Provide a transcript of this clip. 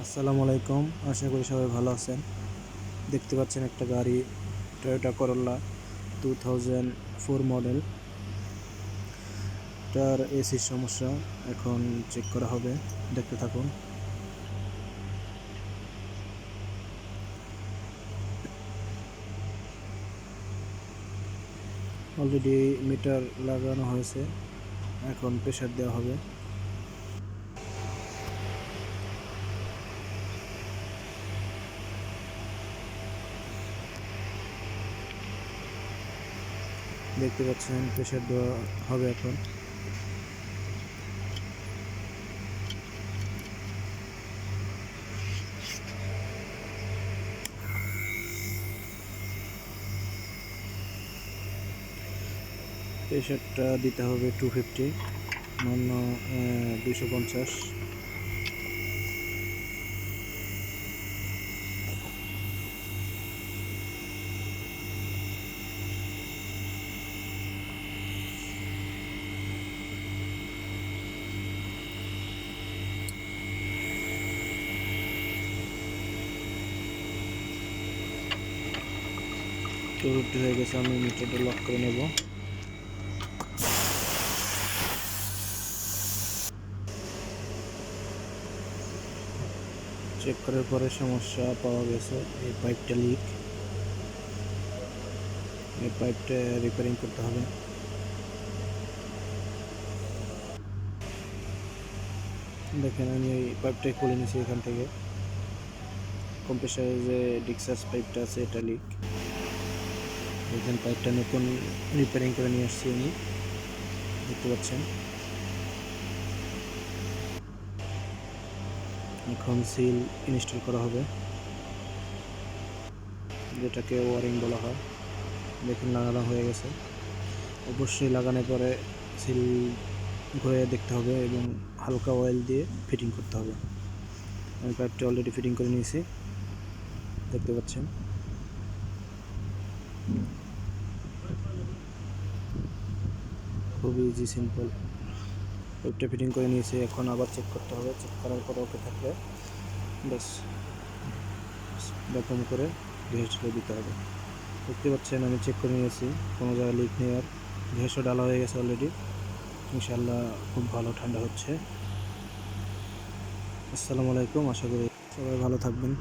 আসসালামু আলাইকুম, আশা করি সবাই ভালো আছেন। দেখতে পাচ্ছেন একটা গাড়ি, টয়োটা করোলা 2004 মডেল। তার এসির সমস্যা, এখন চেক করা হবে, দেখতে থাকুন। অলরেডি মিটার লাগানো হয়েছে, এখন প্রেসার দেওয়া হবে। দেখতে পাচ্ছেন প্রেসার দেওয়া হবে এখন। প্রেসারটা দিতে হবে 250, অন্য 250। রুটি হয়ে গেছে, আমি মিটারটা লক করে নেব। চেক করার পরে সমস্যা পাওয়া গেছে, এই পাইপটা লিক, এই পাইপটা রিপেয়ারিং করতে হবে। দেখেন আমি এই পাইপটাই খুলে নিয়েছি এখান থেকে। কম্প্রেসারের যে ডিসচার্জ পাইপটা আছে এটা লিক। দেখেন পাইপটা নতুন রিপেয়ারিং করে নিয়ে আসছি আমি, দেখতে পাচ্ছেন। এখন সিল ইনস্টল করা হবে, যেটাকে ওয়ারিং বলা হয়। দেখেন লাগানো হয়ে গেছে। অবশ্যই লাগানোর পরে সিল ঘুরে দেখতে হবে এবং হালকা অয়েল দিয়ে ফিটিং করতে হবে। আমি পাইপটা অলরেডি ফিটিং করে নিয়েছি, দেখতে পাচ্ছেন। খুবই ইজি, সিম্পল। পাইপটা ফিটিং করে নিয়েছি, এখন আবার চেক করতে হবে। চেক করার পর ওকে থাকলে ব্যাস এরকম করে ঘেঁষে দিতে হবে। দেখতে পাচ্ছেন আমি চেক করে নিয়েছি, কোনো জায়গায় লিক নেই। আর ঘেঁষও ডালা হয়ে গেছে অলরেডি। ইনশাআল্লাহ খুব ভালো ঠান্ডা হচ্ছে। আসসালামু আলাইকুম, আশা করি সবাই ভালো থাকবেন।